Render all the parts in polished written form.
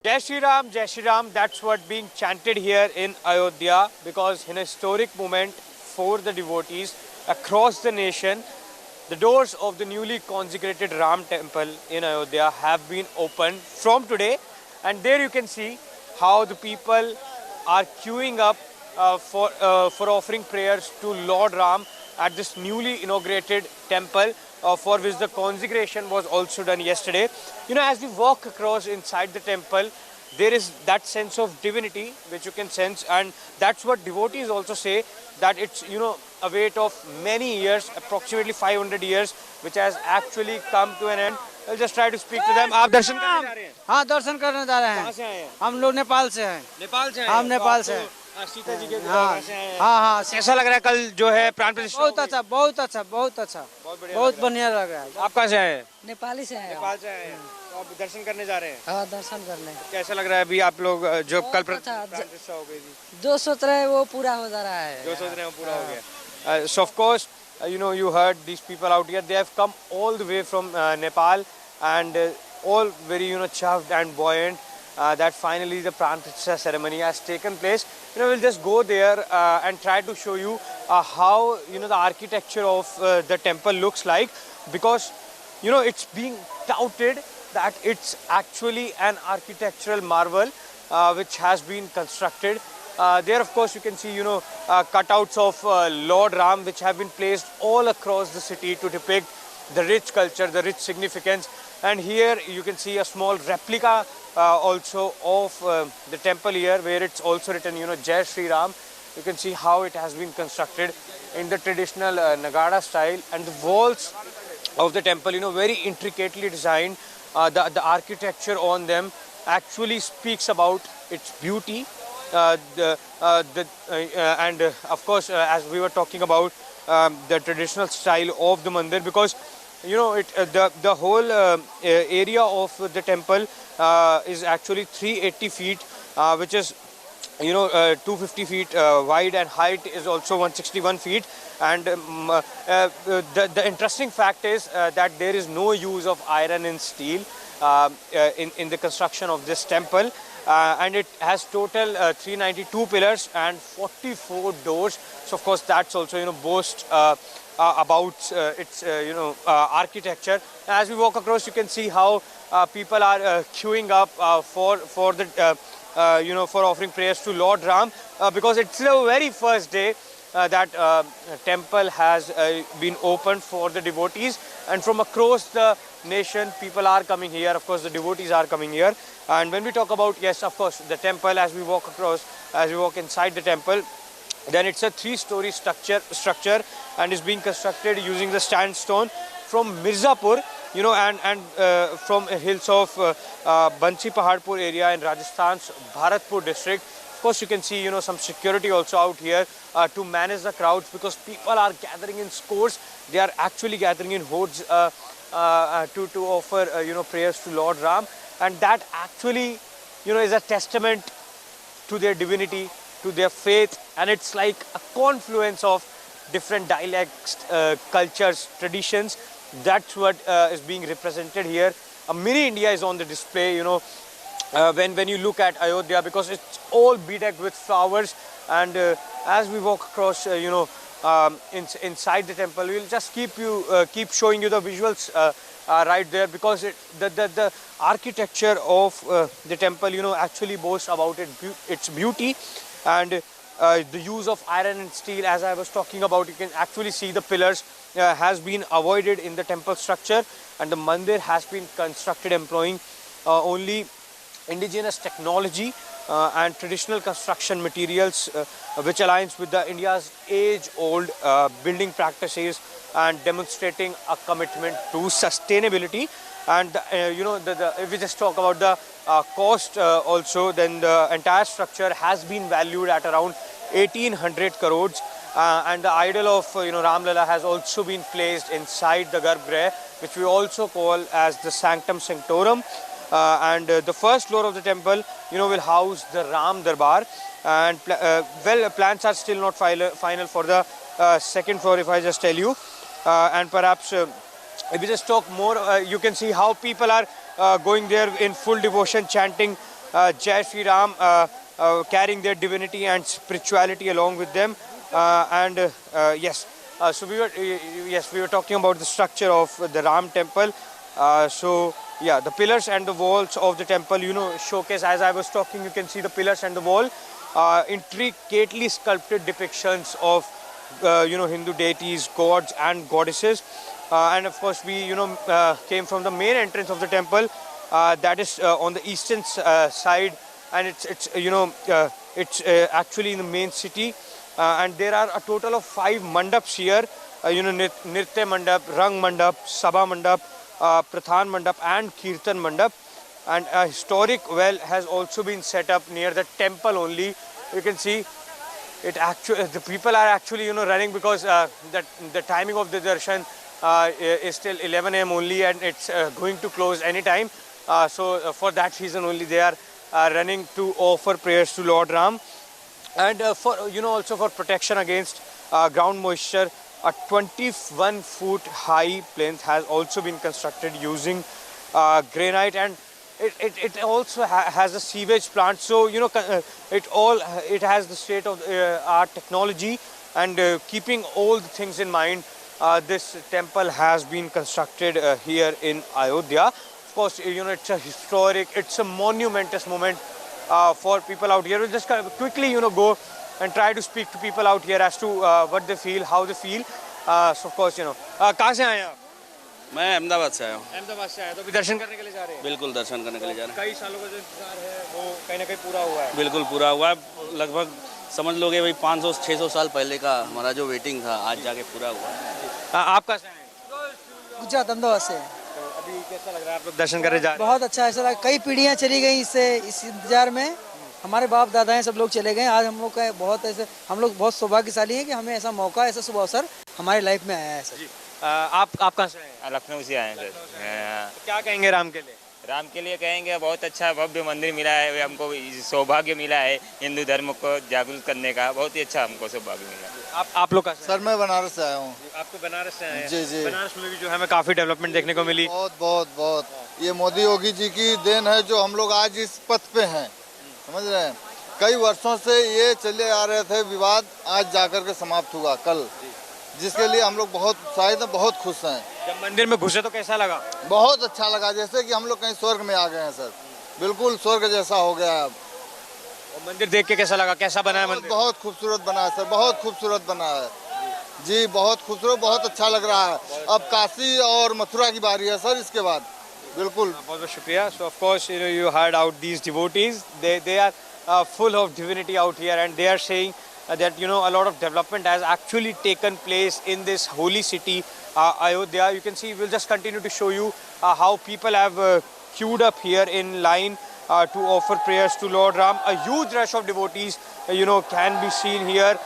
Jai Shri Ram, that's what being chanted here in Ayodhya because in a historic moment for the devotees across the nation, the doors of the newly consecrated Ram temple in Ayodhya have been opened from today, and there you can see how the people are queuing up for offering prayers to Lord Ram at this newly inaugurated temple for which the consecration was also done yesterday. You know, as we walk across inside the temple, there is that sense of divinity which you can sense, and that's what devotees also say, that it's, you know, a wait of many years, approximately 500 years, which has actually come to an end. I'll just try to speak to them. आप दर्शन करने जा रहे हैं? हाँ, दर्शन करने जा रहे हैं। कहाँ से आए हैं? हम लोग नेपाल से हैं। नेपाल से आए हैं? हम नेपाल से हैं। सीता जी के हाँ, से आए हैं? हाँ, कैसा लग रहा है कल जो है प्राण प्रतिष्ठा? बहुत अच्छा, बहुत अच्छा, बहुत अच्छा, बहुत बढ़िया लग रहा है। आप कहाँ से आए हैं? नेपाली से आए। नेपाल से आए हैं। तो आप दर्शन करने जा रहे हैं? हाँ, दर्शन करने। कैसा लग रहा है अभी आप लोग जो कल प्राण अच्छा, प्रतिष्ठा हो गई थी? जो सोच रहे हैं वो पूरा हो जा रहा है। जो सोच रहे हैं वो पूरा हो गया। So of course, you know, you heard these people out here. They have come all the way from Nepal, and all very, you know, chuffed and buoyant that finally the Pran ceremony has taken place. You know, we'll just go there and try to show you how, you know, the architecture of the temple looks like, because, you know, it's being touted that it's actually an architectural marvel which has been constructed. There, of course, you can see, you know, cutouts of Lord Ram, which have been placed all across the city to depict the rich culture, the rich significance. And here you can see a small replica also of the temple here, where it's also written, you know, Jai Shri Ram. You can see how it has been constructed in the traditional Nagada style, and the walls of the temple, you know, very intricately designed. The architecture on them actually speaks about its beauty. And of course, as we were talking about the traditional style of the mandir, because, you know, the whole area of the temple is actually 380 feet, which is, you know, 250 feet wide, and height is also 161 feet. And the interesting fact is that there is no use of iron and steel in the construction of this temple. And it has total 392 pillars and 44 doors. So of course that's also, you know, boast about its you know, architecture. As we walk across, you can see how people are queuing up for the you know, for offering prayers to Lord Ram, because it's the very first day that temple has been opened for the devotees, and from across the nation people are coming here. Of course the devotees are coming here. And when we talk about, yes, of course, the temple, as we walk across, as we walk inside the temple, then it's a 3-story structure and is being constructed using the sandstone from Mirzapur, you know, and from hills of Bansi Paharpur area in Rajasthan's Bharatpur district. Of course, you can see, you know, some security also out here to manage the crowds, because people are gathering in scores. They are actually gathering in hordes to offer, you know, prayers to Lord Ram. And that actually, you know, is a testament to their divinity, to their faith. And it's like a confluence of different dialects, cultures, traditions. That's what is being represented here. A mini India is on the display, you know, when you look at Ayodhya, because it's all bedecked with flowers. And as we walk across, you know, inside the temple, we'll just keep showing you the visuals right there, because the architecture of the temple, you know, actually boasts about its beauty. And the use of iron and steel, as I was talking about, you can actually see the pillars has been avoided in the temple structure, and the mandir has been constructed employing only indigenous technology and traditional construction materials, which aligns with the India's age-old building practices and demonstrating a commitment to sustainability. And you know, if we just talk about the cost also, then the entire structure has been valued at around 1800 crores. And the idol of, you know, Ram Lala has also been placed inside the Garbhagriha, which we also call as the Sanctum Sanctorum. And the first floor of the temple, you know, will house the Ram Darbar. And well, plans are still not final for the second floor, if I just tell you. And perhaps if we just talk more, you can see how people are going there in full devotion, chanting Jai Sri Ram, carrying their divinity and spirituality along with them. Yes, so we were talking about the structure of the Ram temple. So yeah, the pillars and the walls of the temple, showcase, as I was talking, you can see the pillars and the wall, intricately sculpted depictions of Hindu deities, gods and goddesses. And of course we came from the main entrance of the temple, that is on the eastern side, and it's actually in the main city. And there are a total of 5 mandaps here, Nritya Mandap, Rang Mandap, Sabha Mandap, Prathan Mandap and Kirtan Mandap. And a historic well has also been set up near the temple only. You can see it actually, the people are actually running, because the timing of the darshan is till 11 a.m. only, and it's going to close anytime. So for that reason only they are running to offer prayers to Lord Ram. And for also for protection against ground moisture, a 21-foot high plinth has also been constructed using granite, and it also has a sewage plant. So it has the state of art technology, and keeping all the things in mind, this temple has been constructed here in Ayodhya. Of course, it's a historic, it's a monumentous moment for people out here. We'll just quickly go and try to speak to people out here as to what they feel, how they feel. So of course, कहाँ से आए आप? मैं अहमदाबाद से आया हूँ। अहमदाबाद से आए, तो अभी दर्शन करने के लिए जा रहे हैं? बिल्कुल दर्शन करने के लिए जा रहे हैं। कई सालों का जो इंतजार है वो कहीं ना कहीं पूरा हुआ है। बिल्कुल पूरा हुआ है, लगभग समझ लोगे भाई 500-600 साल पहले का हमारा जो वेटिंग था आज जाके पूरा हुआ है। आप कहाँ से आए? गुजरात अहमदाबाद से। तो अभी कैसा लग रहा है, आप लोग दर्शन करने जा रहे हैं? बहुत अच्छा, ऐसा लगा कई पीढ़ियाँ चली गई इस इंतजार में, हमारे बाप दादा हैं सब लोग चले गए, आज हम लोग का बहुत ऐसे, हम लोग बहुत सौभाग्यशाली हैं कि हमें ऐसा मौका, ऐसा शुभ अवसर हमारी लाइफ में आया है सर। आप कहाँ से आए? लखनऊ से आए हैं सर। क्या कहेंगे राम के लिए? राम के लिए कहेंगे बहुत अच्छा भव्य मंदिर मिला है, हमको सौभाग्य मिला है हिंदू धर्म को जागरूक करने का, बहुत ही अच्छा हमको सौभाग्य मिला। आप लोग कहाँ से? सर मैं बनारस से आया हूँ। आपको बनारस से आए हैं? जी जी। बनारस में भी जो हमें काफी डेवलपमेंट देखने को मिली। बहुत ये मोदी योगी जी की देन है जो हम लोग आज इस पथ पे हैं, समझ रहे हैं। कई वर्षों से ये चले आ रहे थे विवाद, आज जाकर के समाप्त हुआ कल, जिसके लिए हम लोग बहुत उत्साहित हैं, बहुत खुश हैं। जब मंदिर में घुसे तो कैसा लगा? बहुत अच्छा लगा, जैसे कि हम लोग कहीं स्वर्ग में आ गए हैं सर, बिल्कुल स्वर्ग जैसा हो गया है अब। और मंदिर देख के कैसा लगा, कैसा बना है मंदिर? बहुत खूबसूरत बना है सर, बहुत खूबसूरत बना है जी, बहुत खूबसूरत, बहुत अच्छा लग रहा है। अब काशी और मथुरा की बारी है सर इसके बाद। बिल्कुल, बहुत शुक्रिया। So of course you heard out these devotees, they are full of divinity out here, and they are saying that a lot of development has actually taken place in this holy city Ayodhya. You can see, we'll just continue to show you how people have queued up here in line to offer prayers to Lord Ram. A huge rush of devotees can be seen here.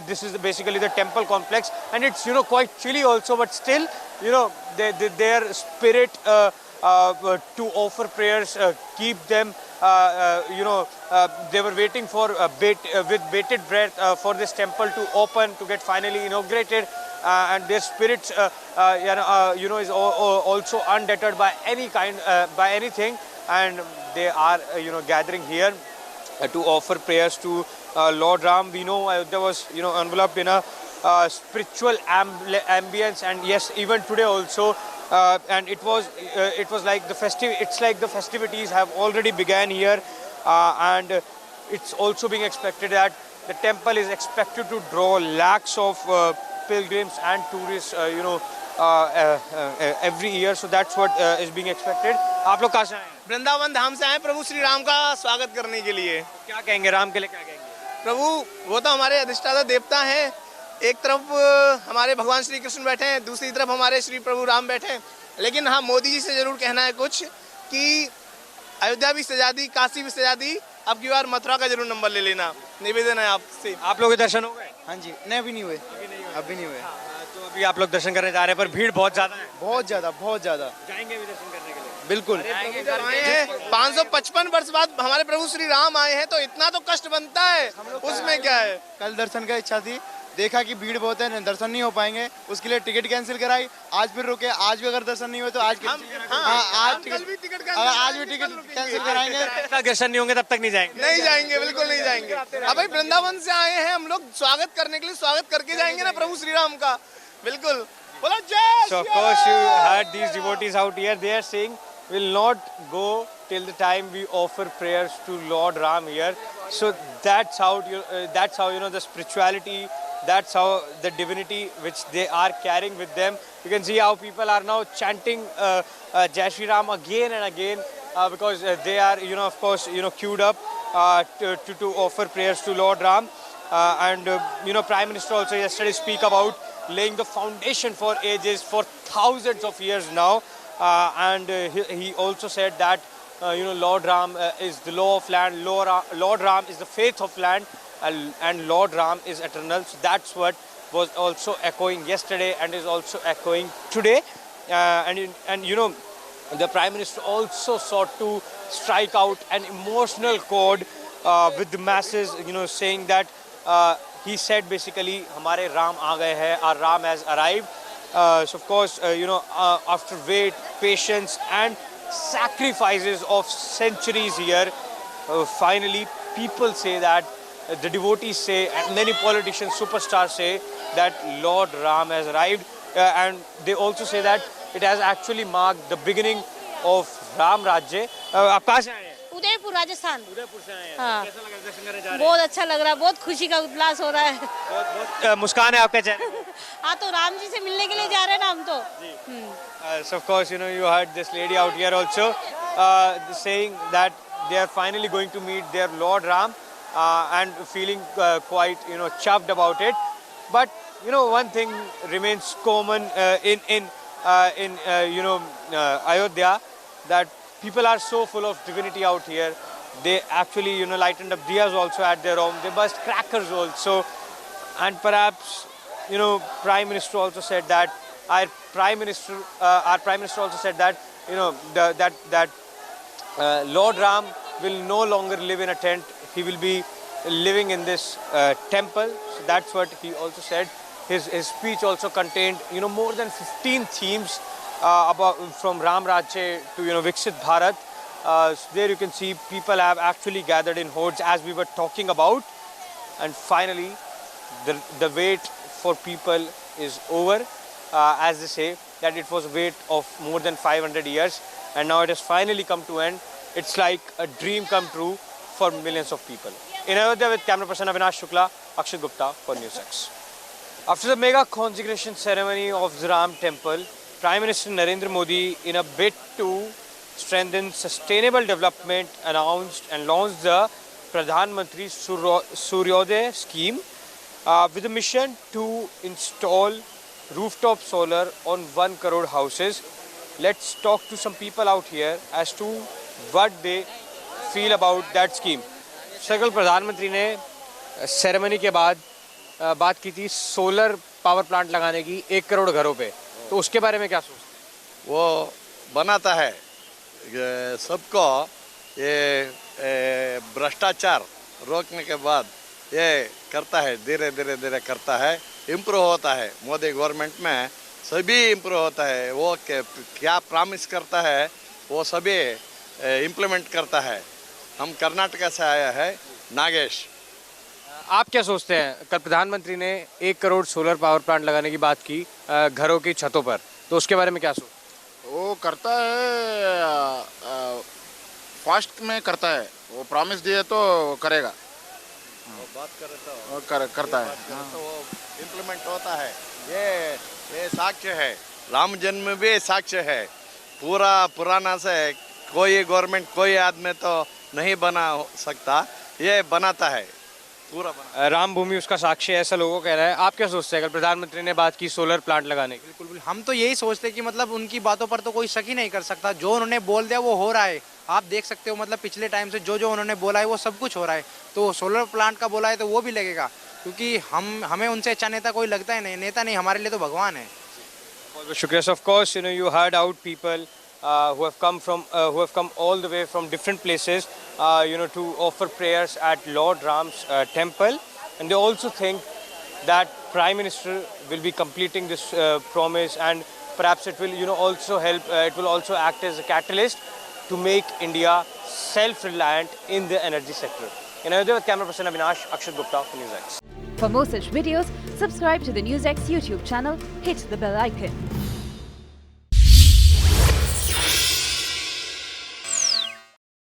This is basically the temple complex, and it's quite chilly also, but still their spirit to offer prayers keep them they were waiting for with bated breath for this temple to open, to get finally inaugurated, and their spirits is also undeterred by any kind by anything, and they are gathering here to offer prayers to Lord Ram. We know there was enveloped in a spiritual ambience, and yes, even today also, and it was like the festivities have already began here, and it's also being expected that the temple is expected to draw lakhs of pilgrims and tourists every year. So that's what is being expected. आप लोग कहाँ से आए हैं? वृंदावन धाम से आए प्रभु श्री राम का स्वागत करने के लिए। क्या कहेंगे राम के लिए, क्या कहेंगे? प्रभु वो तो हमारे अधिष्ठाता देवता हैं, एक तरफ हमारे भगवान श्री कृष्ण बैठे हैं, दूसरी तरफ हमारे श्री प्रभु राम बैठे हैं, लेकिन हाँ मोदी जी से जरूर कहना है कुछ कि अयोध्या भी सजा दी, काशी भी सजा दी, अब की बार मथुरा का जरूर नंबर ले लेना, निवेदन है आपसे। आप लोग के दर्शन हो गए? हाँ जी, नहीं अभी नहीं हुए, अभी नहीं हुए। तो अभी आप लोग दर्शन करने जा रहे हैं, पर भीड़ बहुत ज्यादा है। बहुत ज़्यादा। जाएंगे भी दर्शन करने के लिए? बिल्कुल। 555 वर्ष बाद हमारे प्रभु श्री राम आए हैं, तो इतना तो कष्ट बनता है, उसमें क्या है। कल दर्शन का इच्छा थी, देखा कि भीड़ बहुत है, दर्शन नहीं हो पाएंगे, उसके लिए टिकट कैंसिल कराई। आज फिर रुके, आज भी अगर दर्शन नहीं हुए तो आज आज टिकट कैंसिल कराएंगे। तक दर्शन नहीं होंगे तब तक नहीं जाएंगे। नहीं जाएंगे, बिल्कुल नहीं जाएंगे। अब भाई वृंदावन से आए हैं हम लोग, स्वागत करने के लिए स्वागत करके जाएंगे ना प्रभु श्री राम का, बिल्कुल। बोला जय। So of course you heard these devotees out here. They are saying will not go till the time we offer prayers to Lord Ram here. So that's how you know the spirituality, that's how the divinity which they are carrying with them. You can see how people are now chanting Jai Shri Ram again and again because they are of course queued up to offer prayers to Lord Ram. And Prime Minister also yesterday speak about laying the foundation for ages, for thousands of years now. And he also said that Lord Ram is the law of land, Lord Ram is the faith of land, and Lord Ram is eternal. So that's what was also echoing yesterday and is also echoing today. And the Prime Minister also sought to strike out an emotional chord with the masses, saying that he said basically, "Hamare Ram aa gaye hai, our Ram has arrived." So of course, after wait, patience, and sacrifices of centuries here, finally people say that the devotees say, and many politicians, superstars say that Lord Ram has arrived, and they also say that it has actually marked the beginning of Ram Rajya. आप कहाँ से आए हैं? उदयपुर राजस्थान। उदयपुर से आए हैं। हाँ। कैसा लग रहा है दर्शन करने जा रहे हैं? बहुत अच्छा लग रहा है, बहुत खुशी का उल्लास हो रहा है। बहुत मुस्कान है आपके चेहरे पे। हाँ, तो राम जी से मिलने के लिए जा रहे हैं ना हम तो। So of course, you heard this lady out here also saying that they are finally going to meet their Lord Ram and feeling quite, chuffed about it. But, one thing remains common in Ayodhya, that people are so full of divinity out here. They actually, lightened up diyas also at their home. They burst crackers also. And perhaps, Prime Minister also said that, our Prime Minister also said that, that Lord Ram will no longer live in a tent. He will be living in this temple. So that's what he also said. His speech also contained, more than 15 themes from Ram Rajya to, Viksit Bharat. So there you can see people have actually gathered in hordes as we were talking about. And finally, the wait for people is over. As they say, that it was a wait of more than 500 years. And now it has finally come to end. It's like a dream come true for millions of people. In Ayodhya with camera person Avinash Shukla, Akshat Gupta for NewsX. After the mega consecration ceremony of the Ram temple, Prime Minister Narendra Modi, in a bid to strengthen sustainable development, announced and launched the Pradhan Mantri Suryodaya scheme with a mission to install rooftop solar on 1 crore houses. Let's talk to some people out here as to what they feel about that scheme. कल प्रधानमंत्री ने ceremony के बाद बात की थी solar power plant लगाने की 1 करोड़ घरों पे, तो उसके बारे में क्या सोचते हैं? वो बनाता है सबको, ये भ्रष्टाचार रोकने के बाद ये करता है, धीरे धीरे करता है, इम्प्रूव होता है। मोदी गवर्नमेंट में सभी इम्प्रूव होता है। वो क्या प्रॉमिस करता है वो सभी इम्प्लीमेंट करता है। हम कर्नाटक से आया है, नागेश। आप क्या सोचते हैं? कल प्रधानमंत्री ने 1 करोड़ सोलर पावर प्लांट लगाने की बात की घरों की छतों पर, तो उसके बारे में क्या सोचते हैं? वो करता है, फास्ट में करता है। वो प्रॉमिस दिए तो करेगा। वो बात करे तो करता है तो वो इम्प्लीमेंट होता है। ये साक्ष्य है, राम जन्म भी साक्ष्य है। पूरा पुराना से कोई गवर्नमेंट कोई आदमी तो नहीं बना सकता, ये बनाता है, पूरा बना। राम भूमि उसका साक्ष्य है, ऐसा लोगों को कह रहा है। आप क्या सोचते हैं? कल प्रधानमंत्री ने बात की सोलर प्लांट लगाने की। बिल्कुल, हम तो यही सोचते हैं कि मतलब उनकी बातों पर तो कोई शक ही नहीं कर सकता। जो उन्होंने बोल दिया वो हो रहा है। आप देख सकते हो, मतलब पिछले टाइम से जो उन्होंने बोला है वो सब कुछ हो रहा है। तो सोलर प्लांट का बोला है तो वो भी लगेगा, क्योंकि हमें उनसे अच्छा नेता कोई लगता ही नहीं। नेता नहीं, हमारे लिए तो भगवान है। शुक्रिया। Of course, you heard out people who have come all the way from different places, to offer prayers at Lord Ram's temple, and they also think that Prime Minister will be completing this promise, and perhaps it will also help, it will also act as a catalyst to make India self-reliant in the energy sector. In Ayodhya with camera person Avinash, Akshat Gupta for NewsX. For more such videos, subscribe to the NewsX YouTube channel, hit the bell icon.